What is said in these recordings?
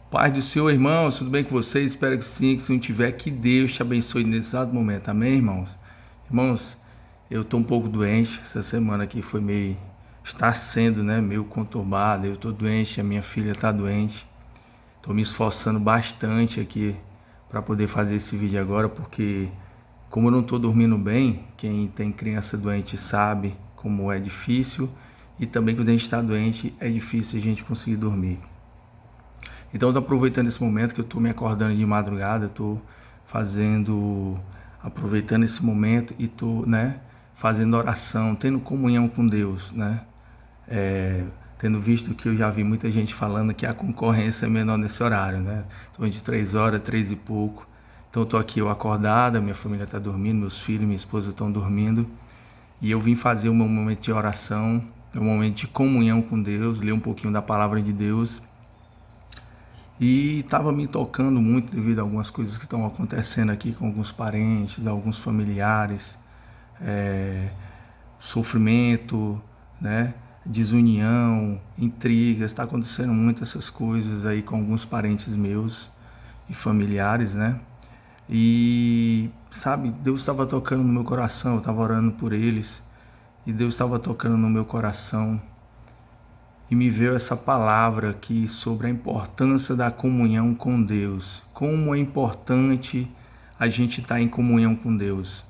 Paz do Senhor, irmãos, tudo bem com vocês? Espero que sim, que se não tiver, que Deus te abençoe nesse exato momento, amém, irmãos? Irmãos, eu tô um pouco doente, essa semana aqui foi meio, está sendo, né, meio conturbada, eu tô doente, a minha filha tá doente, tô me esforçando bastante aqui para poder fazer esse vídeo agora, porque como eu não tô dormindo bem, quem tem criança doente sabe como é difícil, e também quando a gente está doente é difícil a gente conseguir dormir. Então eu tô aproveitando esse momento que eu tô me acordando de madrugada, tô fazendo, aproveitando esse momento e tô, né, fazendo oração, tendo comunhão com Deus, né? Tendo visto que eu já vi muita gente falando que a concorrência é menor nesse horário, né? Tô de 3 horas, 3 e pouco. Então eu tô aqui eu acordada, minha família tá dormindo, meus filhos, minha esposa estão dormindo. E eu vim fazer o meu momento de oração, meu momento de comunhão com Deus, ler um pouquinho da palavra de Deus. E estava me tocando muito devido a algumas coisas que estão acontecendo aqui com alguns parentes, alguns familiares, é, sofrimento, né? Desunião, intrigas, está acontecendo muito essas coisas aí com alguns parentes meus e familiares, né? E sabe, Deus estava tocando no meu coração, eu estava orando por eles e Deus estava tocando no meu coração e me veio essa palavra aqui sobre a importância da comunhão com Deus. Como é importante a gente estar em comunhão com Deus.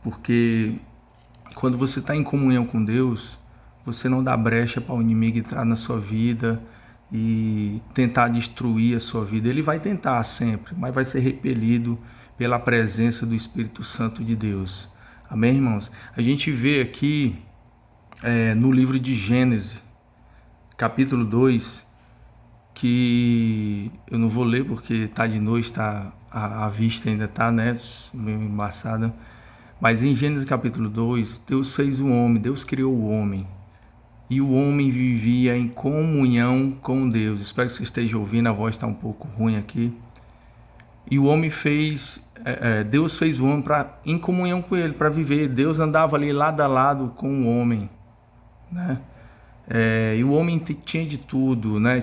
Porque quando você está em comunhão com Deus, você não dá brecha para o inimigo entrar na sua vida e tentar destruir a sua vida. Ele vai tentar sempre, mas vai ser repelido pela presença do Espírito Santo de Deus. Amém, irmãos? A gente vê aqui no livro de Gênesis, capítulo 2, que eu não vou ler porque tá de noite, tá, a vista ainda tá, né, meio embaçada. Mas em Gênesis capítulo 2, Deus fez o homem, Deus criou o homem. E o homem vivia em comunhão com Deus. Espero que você esteja ouvindo, a voz está um pouco ruim aqui. E o homem fez, Deus fez o homem em comunhão com ele, para viver. Deus andava ali lado a lado com o homem, né? E o homem tinha de tudo, né?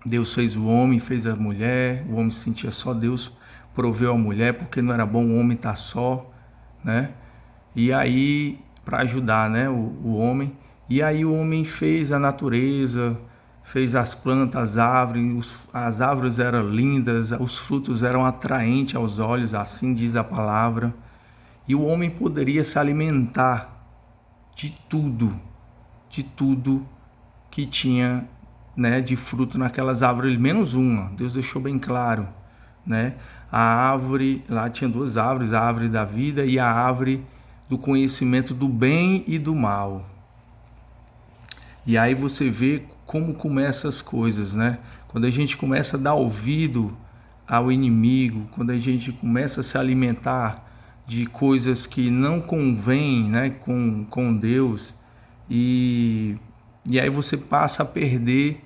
Deus fez o homem, fez a mulher, o homem se sentia só, Deus proveu a mulher, porque não era bom o homem estar só, né? E aí, para ajudar, né, o homem, e aí o homem fez a natureza, fez as plantas, as árvores, as árvores eram lindas, os frutos eram atraentes aos olhos, assim diz a palavra, e o homem poderia se alimentar de tudo que tinha, né, de fruto naquelas árvores, menos uma. Deus deixou bem claro, né? A árvore, lá tinha duas árvores, a árvore da vida e a árvore do conhecimento do bem e do mal. E aí você vê como começam as coisas, né? Quando a gente começa a dar ouvido ao inimigo, quando a gente começa a se alimentar de coisas que não convêm, né, com Deus, e, e aí você passa a perder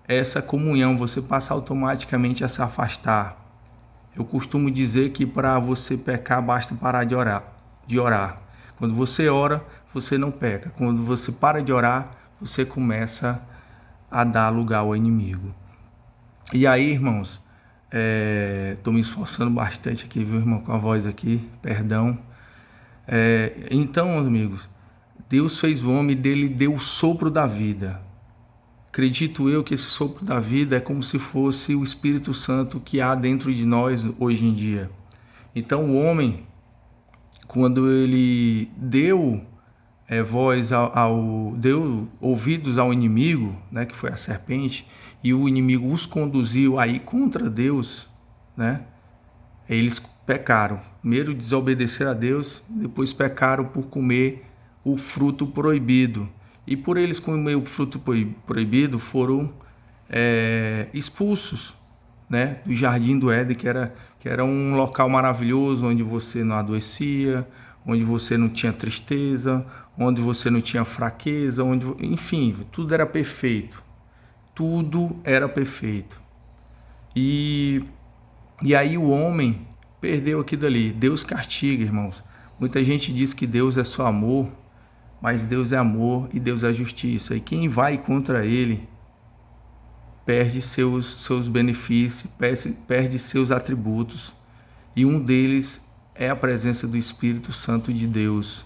essa comunhão, você passa automaticamente a se afastar. Eu costumo dizer que para você pecar basta parar de orar. Quando você ora, você não peca. Quando você para de orar, você começa a dar lugar ao inimigo. E aí, irmãos, estou me esforçando bastante aqui, viu, irmão, com a voz aqui, perdão. Então, amigos, Deus fez o homem e dele deu o sopro da vida. Acredito eu que esse sopro da vida é como se fosse o Espírito Santo que há dentro de nós hoje em dia. Então o homem, quando ele deu voz deu ouvidos ao inimigo, né, que foi a serpente, e o inimigo os conduziu aí contra Deus, né? Eles pecaram. Primeiro desobedeceram a Deus, depois pecaram por comer o fruto proibido. E por eles comer o fruto proibido, foram expulsos, né, do Jardim do Éden, que era um local maravilhoso, onde você não adoecia, onde você não tinha tristeza, onde você não tinha fraqueza, enfim, tudo era perfeito. Tudo era perfeito. E, e aí o homem perdeu aquilo ali. Deus castiga, irmãos. Muita gente diz que Deus é só amor, mas Deus é amor e Deus é justiça. E quem vai contra ele perde seus benefícios, perde seus atributos. E um deles é a presença do Espírito Santo de Deus.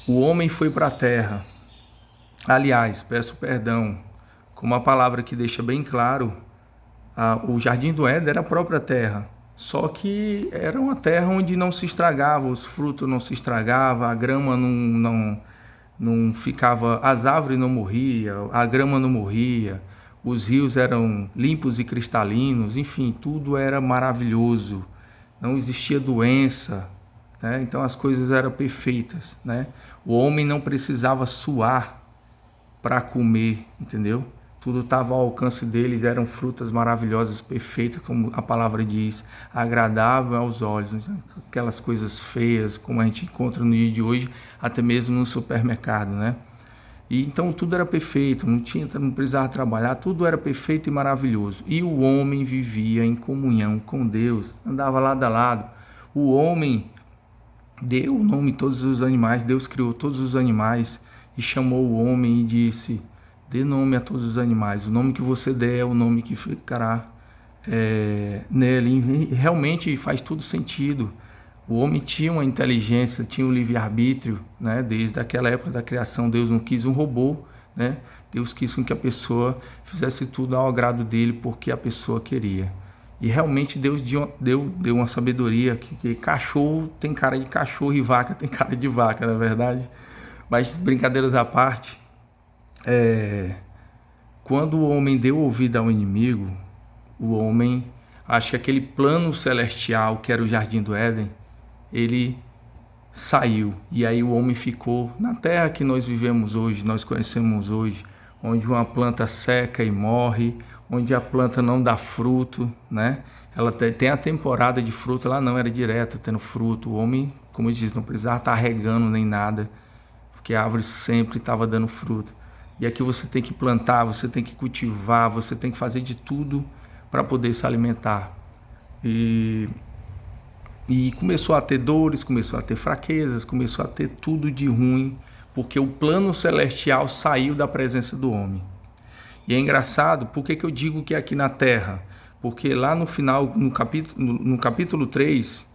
O homem foi para a terra. Aliás, peço perdão, como a palavra que deixa bem claro, o Jardim do Éden era a própria terra. Só que era uma terra onde não se estragava, os frutos não se estragavam, a grama não ficava, as árvores não morriam, a grama não morria, os rios eram limpos e cristalinos, enfim, tudo era maravilhoso, não existia doença, né? Então as coisas eram perfeitas, né? O homem não precisava suar para comer, entendeu? Tudo estava ao alcance deles, eram frutas maravilhosas, perfeitas, como a palavra diz, agradável aos olhos, né? Aquelas coisas feias, como a gente encontra no dia de hoje, até mesmo no supermercado, né? E então tudo era perfeito, não precisava trabalhar, tudo era perfeito e maravilhoso. E o homem vivia em comunhão com Deus, andava lado a lado. O homem deu o nome a todos os animais, Deus criou todos os animais e chamou o homem e disse: dê nome a todos os animais, o nome que você der é o nome que ficará nele. E realmente faz todo sentido. O homem tinha uma inteligência, tinha um livre-arbítrio, né? Desde aquela época da criação, Deus não quis um robô, né? Deus quis com que a pessoa fizesse tudo ao agrado dele, porque a pessoa queria. E realmente Deus deu uma sabedoria que cachorro tem cara de cachorro e vaca tem cara de vaca, na verdade. Mas brincadeiras à parte, quando o homem deu ouvido ao inimigo, o homem, acho que aquele plano celestial que era o Jardim do Éden, ele saiu. E aí o homem ficou na terra que nós vivemos hoje, nós conhecemos hoje, onde uma planta seca e morre, onde a planta não dá fruto, né? Ela tem a temporada de fruto, ela não era direta tendo fruto. O homem, como eu disse, não precisava estar regando nem nada, porque a árvore sempre estava dando fruto. E aqui você tem que plantar, você tem que cultivar, você tem que fazer de tudo para poder se alimentar. E começou a ter dores, começou a ter fraquezas, começou a ter tudo de ruim, porque o plano celestial saiu da presença do homem. E é engraçado, por que eu digo que é aqui na terra? Porque lá no final, no capítulo 3,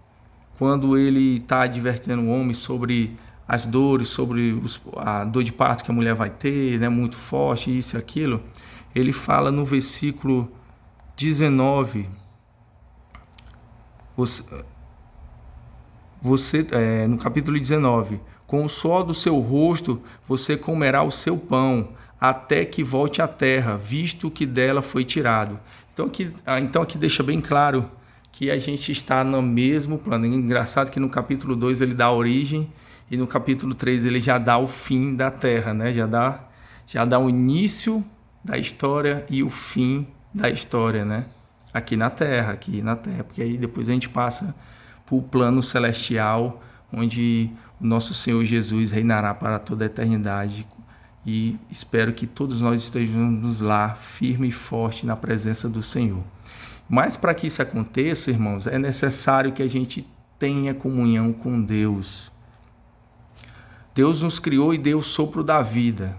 quando ele está advertindo o homem sobre as dores, sobre a dor de parto que a mulher vai ter, né, muito forte, isso e aquilo, ele fala no versículo 19, no capítulo 19, com o suor do seu rosto você comerá o seu pão, até que volte à terra, visto que dela foi tirado. Então aqui deixa bem claro que a gente está no mesmo plano. É engraçado que no capítulo 2 ele dá a origem e no capítulo 3 ele já dá o fim da terra, né? Já dá o início da história e o fim da história, né? Aqui na terra, porque aí depois a gente passa para o plano celestial, onde o nosso Senhor Jesus reinará para toda a eternidade. E espero que todos nós estejamos lá, firme e forte na presença do Senhor. Mas para que isso aconteça, irmãos, é necessário que a gente tenha comunhão com Deus. Deus nos criou e deu o sopro da vida,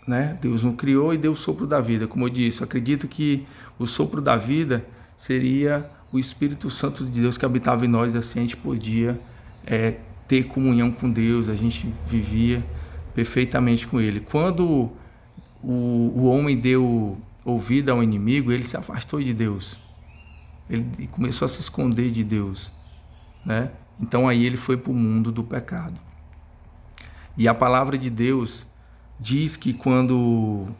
né? Deus nos criou e deu o sopro da vida. Como eu disse, eu acredito que o sopro da vida seria o Espírito Santo de Deus que habitava em nós, assim a gente podia ter comunhão com Deus, a gente vivia perfeitamente com Ele. Quando o homem deu ouvido ao inimigo, ele se afastou de Deus, ele começou a se esconder de Deus, né? Então aí ele foi para o mundo do pecado. E a palavra de Deus diz que quando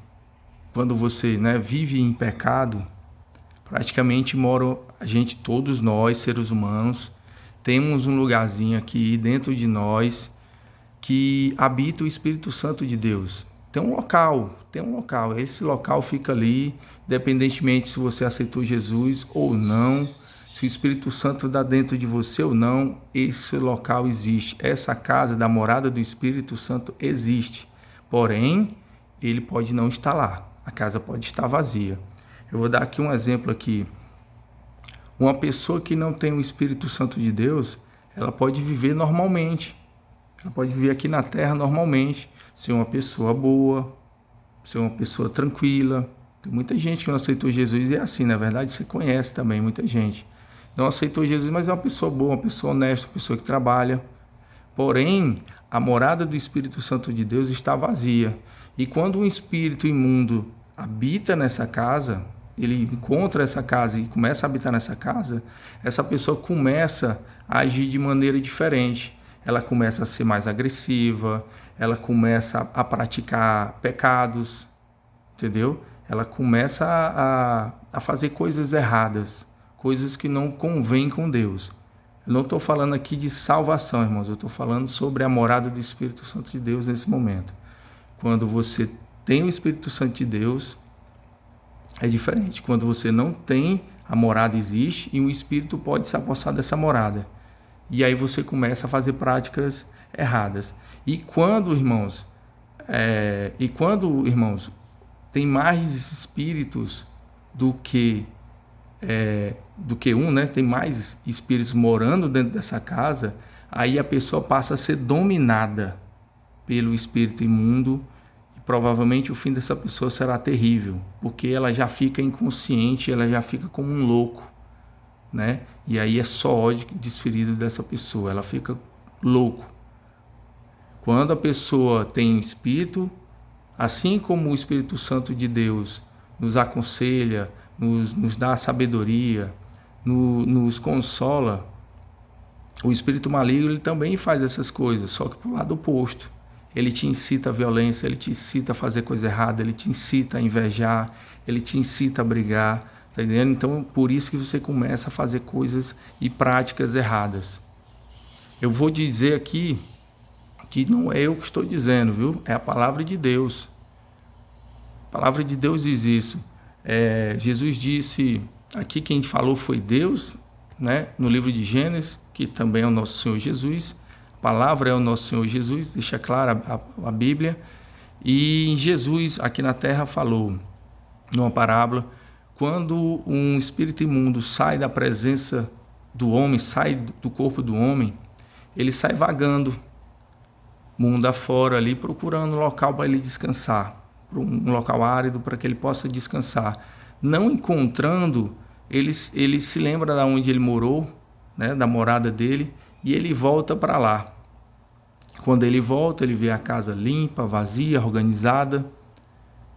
você, né, vive em pecado, praticamente todos nós, seres humanos, temos um lugarzinho aqui dentro de nós que habita o Espírito Santo de Deus. Tem um local. Esse local fica ali, independentemente se você aceitou Jesus ou não, se o Espírito Santo está dentro de você ou não, esse local existe. Essa casa da morada do Espírito Santo existe. Porém, ele pode não estar lá. A casa pode estar vazia. Eu vou dar aqui um exemplo aqui. Uma pessoa que não tem o Espírito Santo de Deus, ela pode viver normalmente. Ela pode viver aqui na terra normalmente, ser uma pessoa boa, ser uma pessoa tranquila, Tem muita gente que não aceitou Jesus e é assim, na verdade você conhece também muita gente. Não aceitou Jesus, mas é uma pessoa boa, uma pessoa honesta, uma pessoa que trabalha. Porém, a morada do Espírito Santo de Deus está vazia. E quando um espírito imundo habita nessa casa, ele encontra essa casa e começa a habitar nessa casa, essa pessoa começa a agir de maneira diferente. Ela começa a ser mais agressiva, ela começa a praticar pecados, entendeu? Ela começa a fazer coisas erradas, coisas que não convêm com Deus. Eu não estou falando aqui de salvação, irmãos, eu estou falando sobre a morada do Espírito Santo de Deus nesse momento. Quando você tem o Espírito Santo de Deus, é diferente. Quando você não tem, a morada existe e o Espírito pode se apossar dessa morada. E aí você começa a fazer práticas erradas. E quando, irmãos, tem mais espíritos do que um, né? Tem mais espíritos morando dentro dessa casa, aí a pessoa passa a ser dominada pelo espírito imundo e provavelmente o fim dessa pessoa será terrível, porque ela já fica inconsciente, ela já fica como um louco, né? E aí é só ódio desferido dessa pessoa, ela fica louco. Quando a pessoa tem um espírito, assim como o Espírito Santo de Deus nos aconselha, nos dá sabedoria, nos consola, o espírito maligno ele também faz essas coisas, só que para o lado oposto. Ele te incita à violência, ele te incita a fazer coisa errada, ele te incita a invejar, ele te incita a brigar, tá entendendo? Então, por isso que você começa a fazer coisas e práticas erradas. Eu vou dizer aqui que não é eu que estou dizendo, viu? É a palavra de Deus. A palavra de Deus diz isso. Jesus disse, aqui quem falou foi Deus, né? No livro de Gênesis, que também é o nosso Senhor Jesus. A palavra é o nosso Senhor Jesus, deixa clara a Bíblia. E Jesus, aqui na terra, falou, numa parábola, quando um espírito imundo sai da presença do homem, sai do corpo do homem, ele sai vagando mundo afora ali, procurando um local para ele descansar, um local árido para que ele possa descansar. Não encontrando, ele se lembra de onde ele morou, né, da morada dele, e ele volta para lá. Quando ele volta, ele vê a casa limpa, vazia, organizada,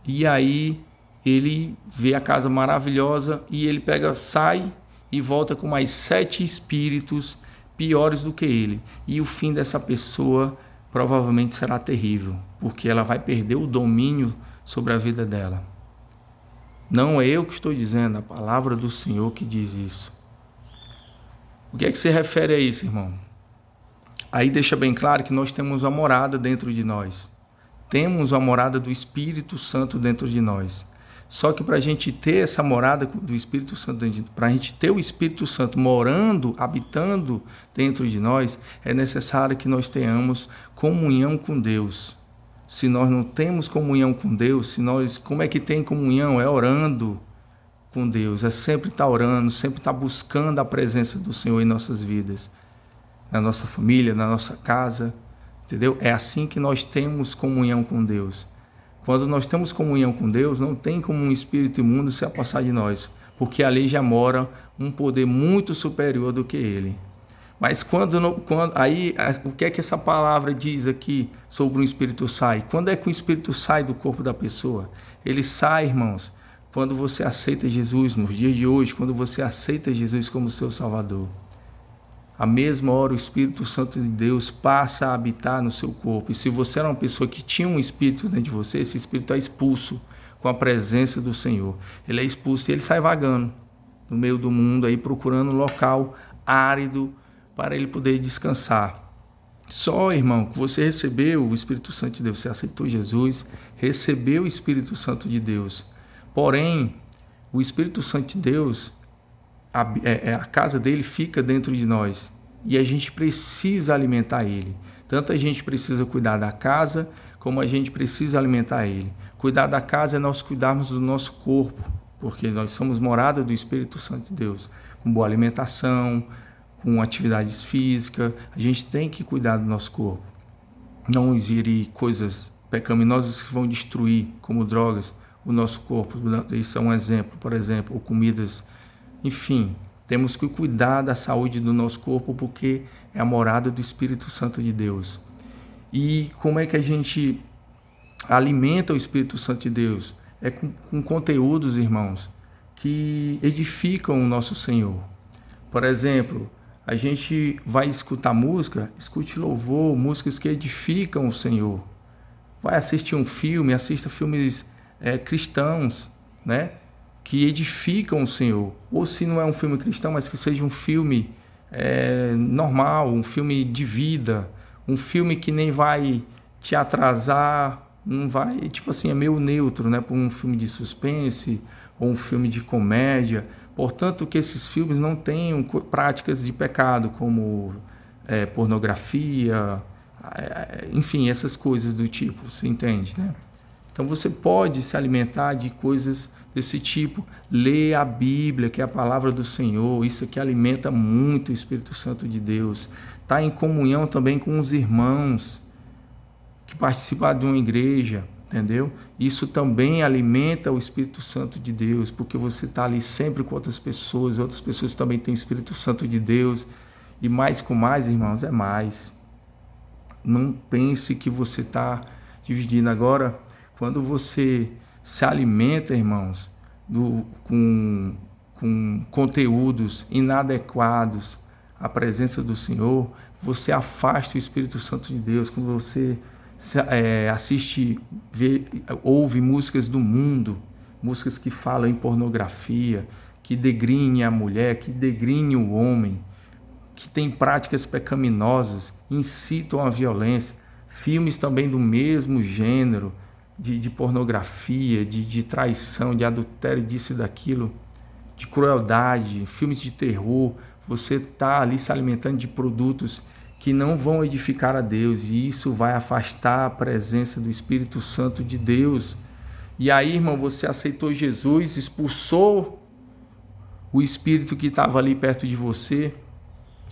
e aí ele vê a casa maravilhosa e ele sai e volta com mais 7 espíritos piores do que ele. E o fim dessa pessoa provavelmente será terrível, porque ela vai perder o domínio sobre a vida dela. Não é eu que estou dizendo, a palavra do Senhor que diz isso. O que é que se refere a isso, irmão? Aí deixa bem claro que nós temos uma morada dentro de nós. Temos uma morada do Espírito Santo dentro de nós. Só que para a gente ter essa morada do Espírito Santo, para a gente ter o Espírito Santo morando, habitando dentro de nós, é necessário que nós tenhamos comunhão com Deus. Se nós não temos comunhão com Deus, como é que tem comunhão? É orando com Deus, é sempre estar orando, sempre estar buscando a presença do Senhor em nossas vidas, na nossa família, na nossa casa, entendeu? É assim que nós temos comunhão com Deus. Quando nós temos comunhão com Deus, não tem como um espírito imundo se apossar de nós, porque ali já mora um poder muito superior do que ele. Mas o que é que essa palavra diz aqui sobre um espírito sai? Quando é que o espírito sai do corpo da pessoa? Ele sai, irmãos, quando você aceita Jesus, nos dias de hoje, quando você aceita Jesus como seu Salvador. A mesma hora o Espírito Santo de Deus passa a habitar no seu corpo. E se você era uma pessoa que tinha um espírito dentro de você, esse espírito é expulso com a presença do Senhor. Ele é expulso e ele sai vagando no meio do mundo, aí procurando um local árido para ele poder descansar. Só, irmão, que você recebeu o Espírito Santo de Deus, você aceitou Jesus, recebeu o Espírito Santo de Deus. Porém, o Espírito Santo de Deus, a casa dele fica dentro de nós e a gente precisa alimentar ele. Tanto a gente precisa cuidar da casa, como a gente precisa alimentar ele. Cuidar da casa é nós cuidarmos do nosso corpo, porque nós somos morada do Espírito Santo de Deus, com boa alimentação, com atividades físicas. A gente tem que cuidar do nosso corpo. Não ingerir coisas pecaminosas que vão destruir, como drogas, o nosso corpo. Isso é um exemplo, por exemplo, ou comidas, enfim, temos que cuidar da saúde do nosso corpo porque é a morada do Espírito Santo de Deus. E como é que a gente alimenta o Espírito Santo de Deus? É com conteúdos, irmãos, que edificam o nosso Senhor. Por exemplo, a gente vai escutar música, escute louvor, músicas que edificam o Senhor. Vai assistir um filme, assista filmes cristãos, né? Que edificam o Senhor. Ou se não é um filme cristão, mas que seja um filme normal, um filme de vida, um filme que nem vai te atrasar, não vai, tipo assim, é meio neutro, né? Para um filme de suspense ou um filme de comédia. Portanto, que esses filmes não tenham práticas de pecado, como pornografia, enfim, essas coisas do tipo, você entende, né? Então você pode se alimentar de coisas desse tipo, ler a Bíblia, que é a palavra do Senhor, isso aqui alimenta muito o Espírito Santo de Deus. Está em comunhão também com os irmãos que participam de uma igreja, entendeu? Isso também alimenta o Espírito Santo de Deus, porque você está ali sempre com outras pessoas também têm o Espírito Santo de Deus, e mais com mais, irmãos, é mais. Não pense que você está dividindo. Agora, quando você se alimenta, irmãos, com conteúdos inadequados à presença do Senhor, você afasta o Espírito Santo de Deus. Quando você assiste, ouve músicas do mundo, músicas que falam em pornografia, que degrinem a mulher, que degrinem o homem, que tem práticas pecaminosas, incitam a violência, filmes também do mesmo gênero, de pornografia, de traição, de adultério, disso e daquilo, de crueldade, filmes de terror, você está ali se alimentando de produtos que não vão edificar a Deus, e isso vai afastar a presença do Espírito Santo de Deus. E aí, irmão, você aceitou Jesus, expulsou o espírito que estava ali perto de você,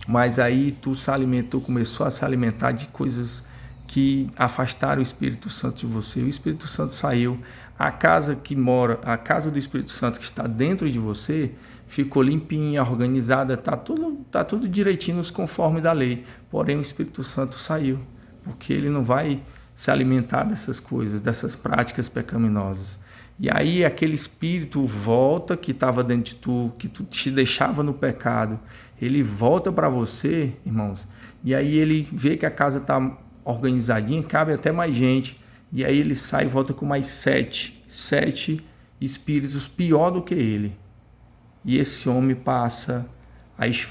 mas aí tu se alimentou, começou a se alimentar de coisas que afastaram o Espírito Santo de você. O Espírito Santo saiu. A casa do Espírito Santo que está dentro de você, ficou limpinha, organizada, tá tudo direitinho nos conformes da lei. Porém, o Espírito Santo saiu, porque ele não vai se alimentar dessas coisas, dessas práticas pecaminosas. E aí aquele espírito volta que estava dentro de tu, que tu te deixava no pecado, ele volta para você, irmãos, e aí ele vê que a casa está organizadinha, cabe até mais gente, e aí ele sai e volta com mais sete espíritos pior do que ele. E esse homem passa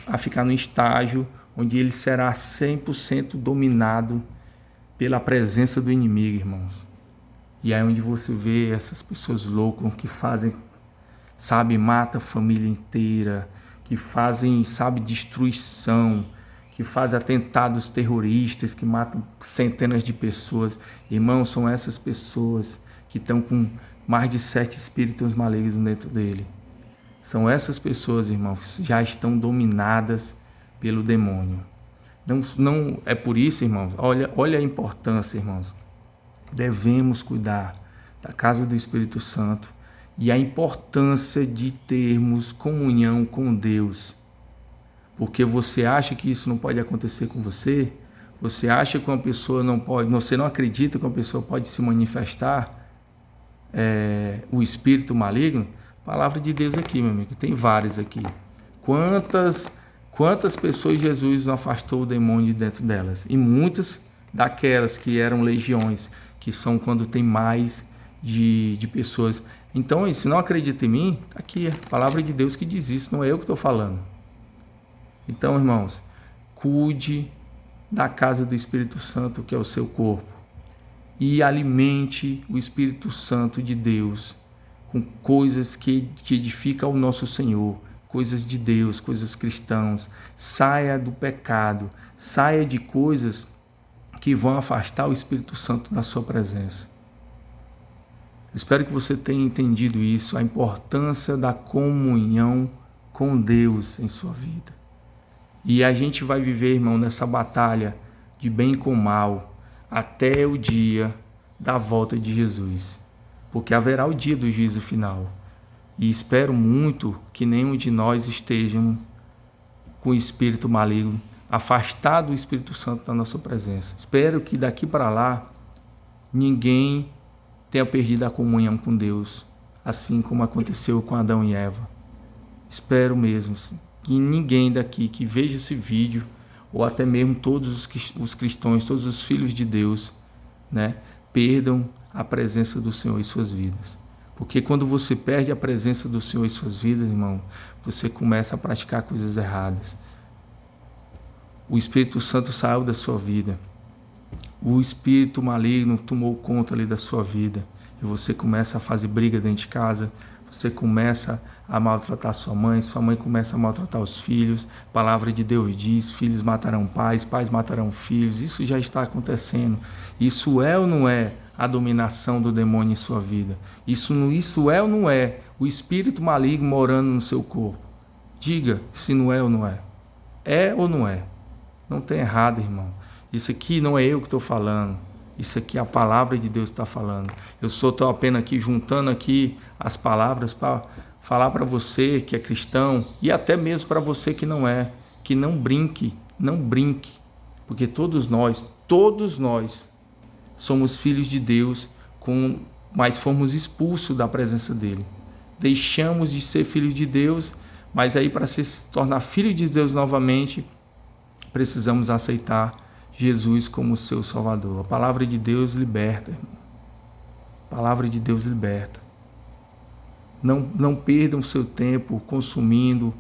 a ficar no estágio onde ele será 100% dominado pela presença do inimigo, irmãos. E aí onde você vê essas pessoas loucas que fazem, sabe, mata a família inteira, que fazem, sabe, destruição, que fazem atentados terroristas, que matam centenas de pessoas. Irmãos, são essas pessoas que estão com mais de 7 espíritos malignos dentro dele. São essas pessoas, irmãos, que já estão dominadas pelo demônio. Não é por isso, irmãos, olha a importância, irmãos. Devemos cuidar da casa do Espírito Santo e a importância de termos comunhão com Deus. Porque você acha que isso não pode acontecer com você? Você acha que uma pessoa não pode, você não acredita que uma pessoa pode se manifestar o espírito maligno? Palavra de Deus aqui, meu amigo, tem várias aqui. Quantas pessoas Jesus não afastou o demônio de dentro delas? E muitas daquelas que eram legiões, que são quando tem mais de pessoas. Então, se não acredita em mim, tá aqui a palavra de Deus que diz isso, não é eu que estou falando. Então, irmãos, cuide da casa do Espírito Santo, que é o seu corpo, e alimente o Espírito Santo de Deus com coisas que edificam o nosso Senhor, coisas de Deus, coisas cristãs. Saia do pecado, saia de coisas que vão afastar o Espírito Santo da sua presença. Espero que você tenha entendido isso, a importância da comunhão com Deus em sua vida. E a gente vai viver, irmão, nessa batalha de bem com mal até o dia da volta de Jesus. porque haverá o dia do juízo final. E espero muito que nenhum de nós estejamos com o espírito maligno, afastado do Espírito Santo da nossa presença. Espero que daqui para lá ninguém tenha perdido a comunhão com Deus, assim como aconteceu com Adão e Eva. Espero mesmo que ninguém daqui que veja esse vídeo, ou até mesmo todos os cristãos, todos os filhos de Deus, né, perdam a presença do Senhor em suas vidas. Porque quando você perde a presença do Senhor em suas vidas, irmão, você começa a praticar coisas erradas. O Espírito Santo saiu da sua vida. O espírito maligno tomou conta ali da sua vida. E você começa a fazer briga dentro de casa. Você começa a maltratar sua mãe começa a maltratar os filhos. A palavra de Deus diz: filhos matarão pais, pais matarão filhos. Isso já está acontecendo. Isso é ou não é a dominação do demônio em sua vida? Isso é ou não é o espírito maligno morando no seu corpo? Diga se não é ou não é. É ou não é? Não tem errado, irmão. Isso aqui não é eu que estou falando. Isso aqui é a palavra de Deus que está falando. Eu estou apenas aqui juntando aqui as palavras para falar para você que é cristão e até mesmo para você que não é. Que não brinque, não brinque. Porque todos nós somos filhos de Deus, mas fomos expulsos da presença dele. Deixamos de ser filhos de Deus, mas aí para se tornar filho de Deus novamente, precisamos aceitar Jesus como seu Salvador. A palavra de Deus liberta, irmão. A palavra de Deus liberta. Não perdam seu tempo consumindo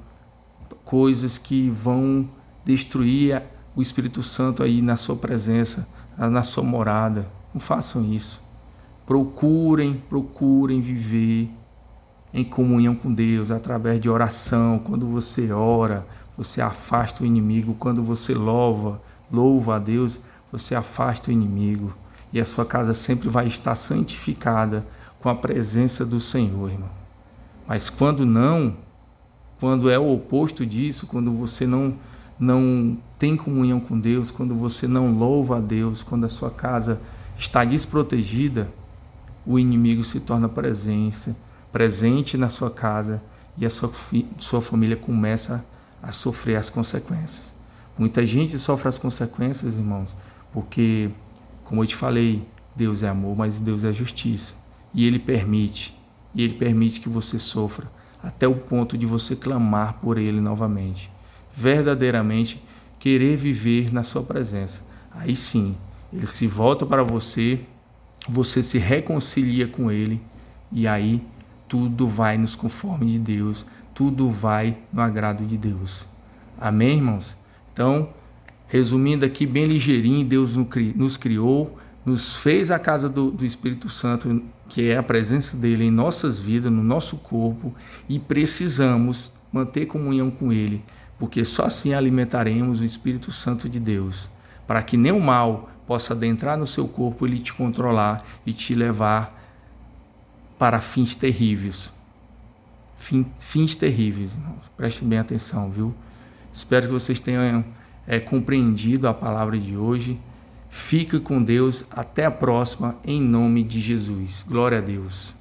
coisas que vão destruir o Espírito Santo aí na sua presença, na sua morada. Não façam isso. Procurem viver em comunhão com Deus, através de oração. Quando você ora, você afasta o inimigo. Quando você louva a Deus, você afasta o inimigo. E a sua casa sempre vai estar santificada com a presença do Senhor, irmão. Mas quando é o oposto disso, quando você não tem comunhão com Deus, quando você não louva a Deus, quando a sua casa está desprotegida, o inimigo se torna presente na sua casa e a sua família começa a sofrer as consequências. Muita gente sofre as consequências, irmãos, porque, como eu te falei, Deus é amor, mas Deus é justiça. E Ele permite que você sofra até o ponto de você clamar por Ele novamente. Verdadeiramente querer viver na sua presença. Aí sim, Ele se volta para você, você se reconcilia com Ele e aí tudo vai nos conforme de Deus, tudo vai no agrado de Deus. Amém, irmãos? Então, resumindo aqui bem ligeirinho, Deus nos criou, nos fez a casa do Espírito Santo, que é a presença dele em nossas vidas, no nosso corpo, e precisamos manter comunhão com Ele, porque só assim alimentaremos o Espírito Santo de Deus, para que nenhum mal possa adentrar no seu corpo, ele te controlar e te levar para fins terríveis. Fins terríveis, irmãos. Prestem bem atenção, viu? Espero que vocês tenham compreendido a palavra de hoje. Fique com Deus. Até a próxima, em nome de Jesus. Glória a Deus.